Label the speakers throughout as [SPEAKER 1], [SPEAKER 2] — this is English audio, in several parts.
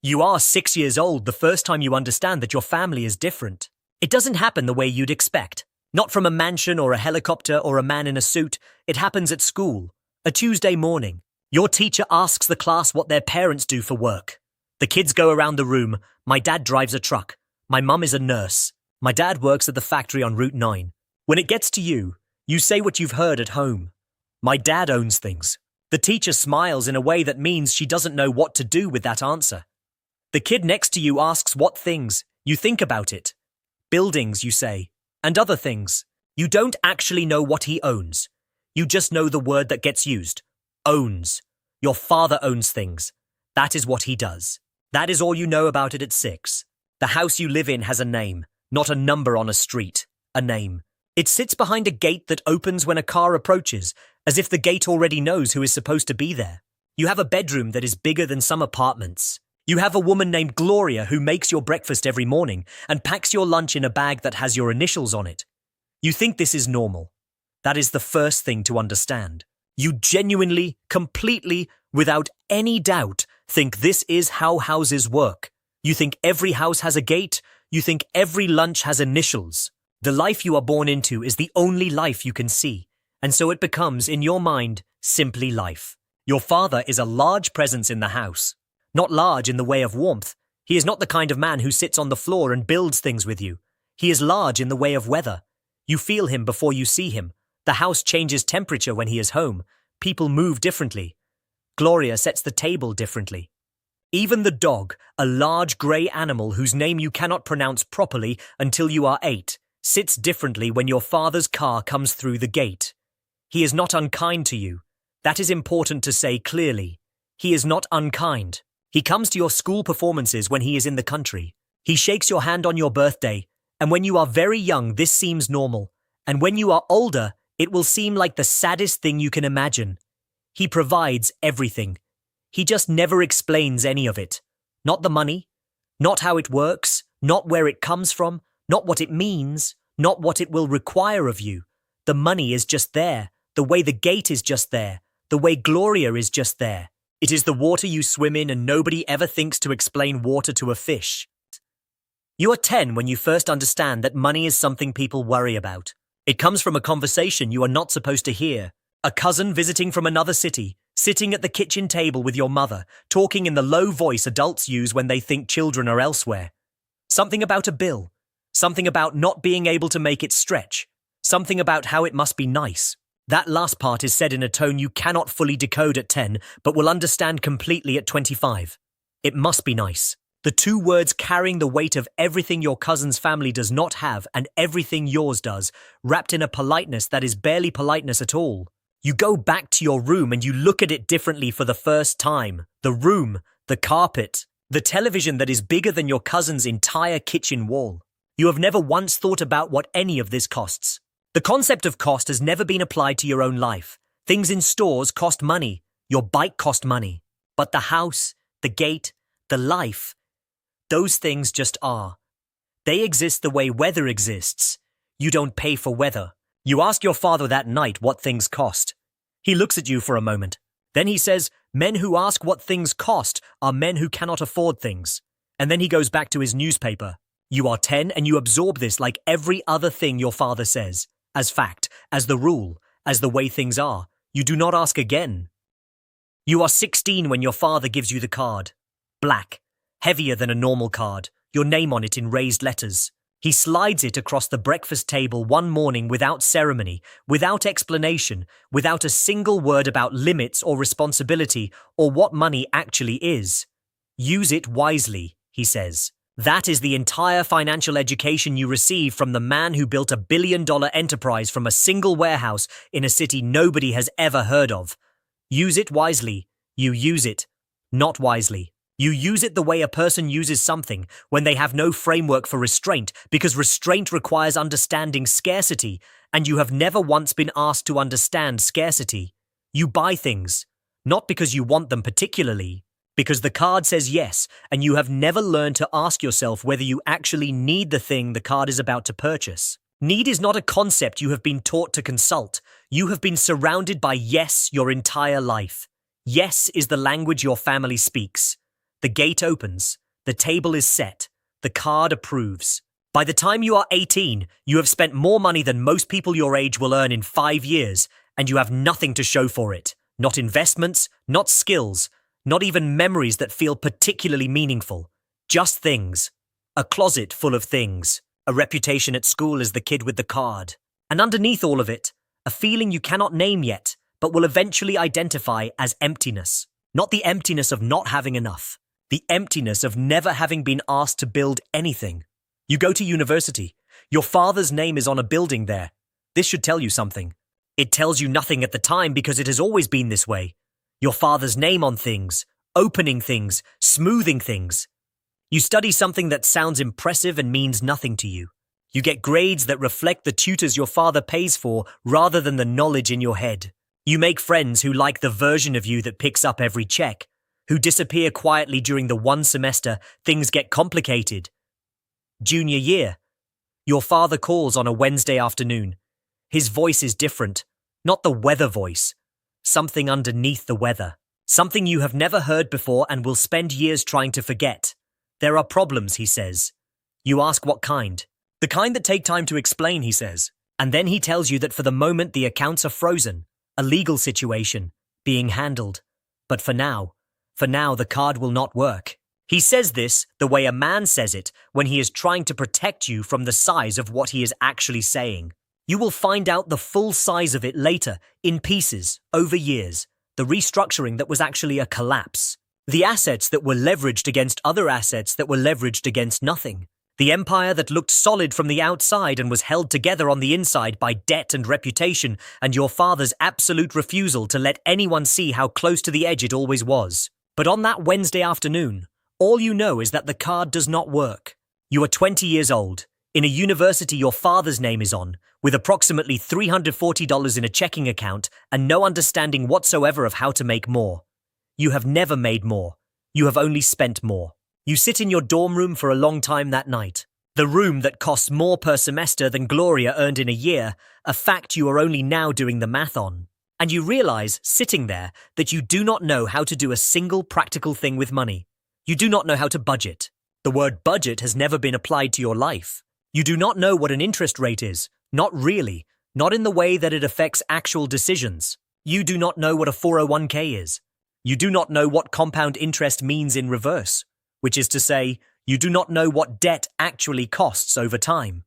[SPEAKER 1] You are 6 years old the first time you understand that your family is different. It doesn't happen the way you'd expect. Not from a mansion or a helicopter or a man in a suit. It happens at school. A Tuesday morning. Your teacher asks the class what their parents do for work. The kids go around the room. My dad drives a truck. My mum is a nurse. My dad works at the factory on Route 9. When it gets to you, you say what you've heard at home. My dad owns things. The teacher smiles in a way that means she doesn't know what to do with that answer. The kid next to you asks what things. You think about it. Buildings, you say, and other things. You don't actually know what he owns. You just know the word that gets used. Owns. Your father owns things. That is what he does. That is all you know about it at 6. The house you live in has a name, not a number on a street. A name. It sits behind a gate that opens when a car approaches, as if the gate already knows who is supposed to be there. You have a bedroom that is bigger than some apartments. You have a woman named Gloria who makes your breakfast every morning and packs your lunch in a bag that has your initials on it. You think this is normal. That is the first thing to understand. You genuinely, completely, without any doubt, think this is how houses work. You think every house has a gate. You think every lunch has initials. The life you are born into is the only life you can see, and so it becomes, in your mind, simply life. Your father is a large presence in the house. Not large in the way of warmth. He is not the kind of man who sits on the floor and builds things with you. He is large in the way of weather. You feel him before you see him. The house changes temperature when he is home. People move differently. Gloria sets the table differently. Even the dog, a large grey animal whose name you cannot pronounce properly until you are 8, sits differently when your father's car comes through the gate. He is not unkind to you. That is important to say clearly. He is not unkind. He comes to your school performances when he is in the country. He shakes your hand on your birthday, and when you are very young, this seems normal. And when you are older, it will seem like the saddest thing you can imagine. He provides everything. He just never explains any of it. Not the money, not how it works, not where it comes from, not what it means, not what it will require of you. The money is just there, the way the gate is just there, the way Gloria is just there. It is the water you swim in, and nobody ever thinks to explain water to a fish. You are 10 when you first understand that money is something people worry about. It comes from a conversation you are not supposed to hear. A cousin visiting from another city, sitting at the kitchen table with your mother, talking in the low voice adults use when they think children are elsewhere. Something about a bill. Something about not being able to make it stretch. Something about how it must be nice. That last part is said in a tone you cannot fully decode at 10, but will understand completely at 25. It must be nice. The two words carrying the weight of everything your cousin's family does not have and everything yours does, wrapped in a politeness that is barely politeness at all. You go back to your room and you look at it differently for the first time. The room, the carpet, the television that is bigger than your cousin's entire kitchen wall. You have never once thought about what any of this costs. The concept of cost has never been applied to your own life. Things in stores cost money. Your bike cost money. But the house, the gate, the life, those things just are. They exist the way weather exists. You don't pay for weather. You ask your father that night what things cost. He looks at you for a moment. Then he says, men who ask what things cost are men who cannot afford things. And then he goes back to his newspaper. You are 10 and you absorb this like every other thing your father says. As fact, as the rule, as the way things are. You do not ask again. You are 16 when your father gives you the card. Black, heavier than a normal card, your name on it in raised letters. He slides it across the breakfast table one morning without ceremony, without explanation, without a single word about limits or responsibility or what money actually is. Use it wisely, he says. That is the entire financial education you receive from the man who built a billion-dollar enterprise from a single warehouse in a city nobody has ever heard of. Use it wisely. You use it. Not wisely. You use it the way a person uses something when they have no framework for restraint, because restraint requires understanding scarcity, and you have never once been asked to understand scarcity. You buy things, not because you want them particularly, because the card says yes, and you have never learned to ask yourself whether you actually need the thing the card is about to purchase. Need is not a concept you have been taught to consult. You have been surrounded by yes your entire life. Yes is the language your family speaks. The gate opens. The table is set. The card approves. By the time you are 18, you have spent more money than most people your age will earn in 5 years, and you have nothing to show for it. Not investments, not skills, not even memories that feel particularly meaningful. Just things. A closet full of things. A reputation at school as the kid with the card. And underneath all of it, a feeling you cannot name yet, but will eventually identify as emptiness. Not the emptiness of not having enough. The emptiness of never having been asked to build anything. You go to university. Your father's name is on a building there. This should tell you something. It tells you nothing at the time because it has always been this way. Your father's name on things, opening things, smoothing things. You study something that sounds impressive and means nothing to you. You get grades that reflect the tutors your father pays for rather than the knowledge in your head. You make friends who like the version of you that picks up every check, who disappear quietly during the one semester things get complicated. Junior year. Your father calls on a Wednesday afternoon. His voice is different, not the weather voice. Something underneath the weather. Something you have never heard before and will spend years trying to forget. There are problems, he says. You ask what kind. The kind that take time to explain, he says. And then he tells you that for the moment the accounts are frozen. A legal situation. Being handled. But for now the card will not work. He says this the way a man says it when he is trying to protect you from the size of what he is actually saying. You will find out the full size of it later, in pieces, over years. The restructuring that was actually a collapse. The assets that were leveraged against other assets that were leveraged against nothing. The empire that looked solid from the outside and was held together on the inside by debt and reputation, and your father's absolute refusal to let anyone see how close to the edge it always was. But on that Wednesday afternoon, all you know is that the card does not work. You are 20 years old, in a university your father's name is on, with approximately $340 in a checking account and no understanding whatsoever of how to make more. You have never made more. You have only spent more. You sit in your dorm room for a long time that night. The room that costs more per semester than Gloria earned in a year, a fact you are only now doing the math on. And you realize, sitting there, that you do not know how to do a single practical thing with money. You do not know how to budget. The word budget has never been applied to your life. You do not know what an interest rate is. Not really. Not in the way that it affects actual decisions. You do not know what a 401k is. You do not know what compound interest means in reverse. Which is to say, you do not know what debt actually costs over time.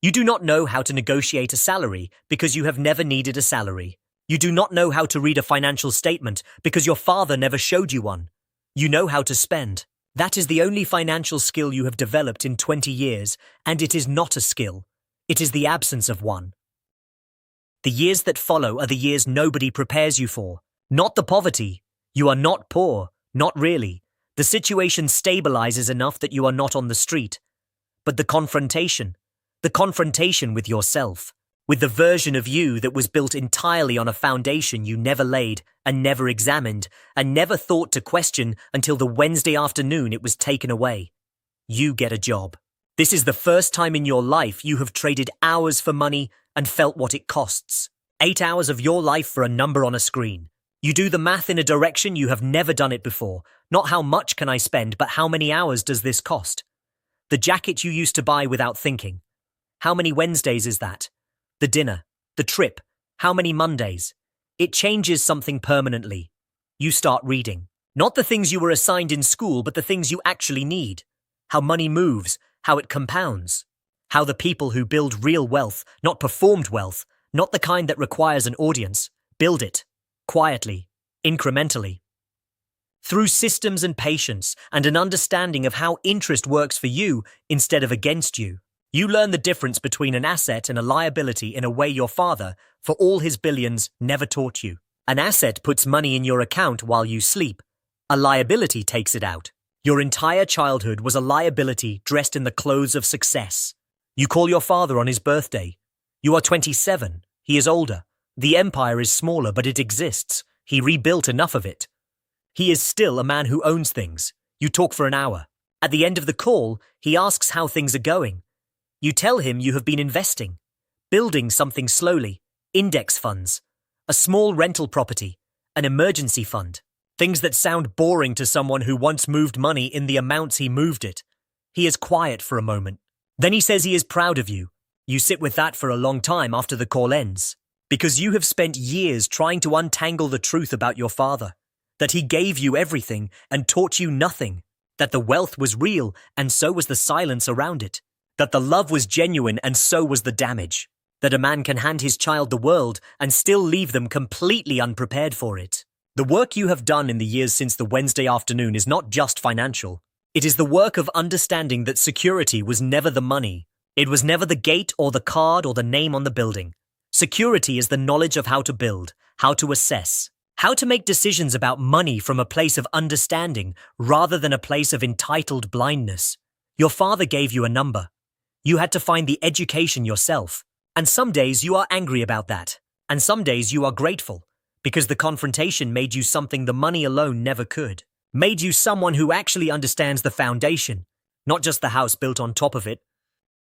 [SPEAKER 1] You do not know how to negotiate a salary because you have never needed a salary. You do not know how to read a financial statement because your father never showed you one. You know how to spend. That is the only financial skill you have developed in 20 years, and it is not a skill. It is the absence of one. The years that follow are the years nobody prepares you for. Not the poverty. You are not poor. Not really. The situation stabilizes enough that you are not on the street. But the confrontation with yourself, with the version of you that was built entirely on a foundation you never laid and never examined and never thought to question until the Wednesday afternoon it was taken away. You get a job. This is the first time in your life you have traded hours for money and felt what it costs. 8 hours of your life for a number on a screen. You do the math in a direction you have never done it before. Not how much can I spend, but how many hours does this cost? The jacket you used to buy without thinking. How many Wednesdays is that? The dinner, the trip, how many Mondays? It changes something permanently. You start reading. Not the things you were assigned in school, but the things you actually need. How money moves, how it compounds. How the people who build real wealth, not performed wealth, not the kind that requires an audience, build it. Quietly, incrementally. Through systems and patience and an understanding of how interest works for you instead of against you. You learn the difference between an asset and a liability in a way your father, for all his billions, never taught you. An asset puts money in your account while you sleep. A liability takes it out. Your entire childhood was a liability dressed in the clothes of success. You call your father on his birthday. You are 27. He is older. The empire is smaller, but it exists. He rebuilt enough of it. He is still a man who owns things. You talk for an hour. At the end of the call, he asks how things are going. You tell him you have been investing, building something slowly, index funds, a small rental property, an emergency fund. Things that sound boring to someone who once moved money in the amounts he moved it. He is quiet for a moment. Then he says he is proud of you. You sit with that for a long time after the call ends, because you have spent years trying to untangle the truth about your father, that he gave you everything and taught you nothing, that the wealth was real and so was the silence around it, that the love was genuine and so was the damage, that a man can hand his child the world and still leave them completely unprepared for it. The work you have done in the years since the Wednesday afternoon is not just financial. It is the work of understanding that security was never the money. It was never the gate or the card or the name on the building. Security is the knowledge of how to build, how to assess, how to make decisions about money from a place of understanding rather than a place of entitled blindness. Your father gave you a number. You had to find the education yourself. And some days you are angry about that. And some days you are grateful, because the confrontation made you something the money alone never could. Made you someone who actually understands the foundation, not just the house built on top of it,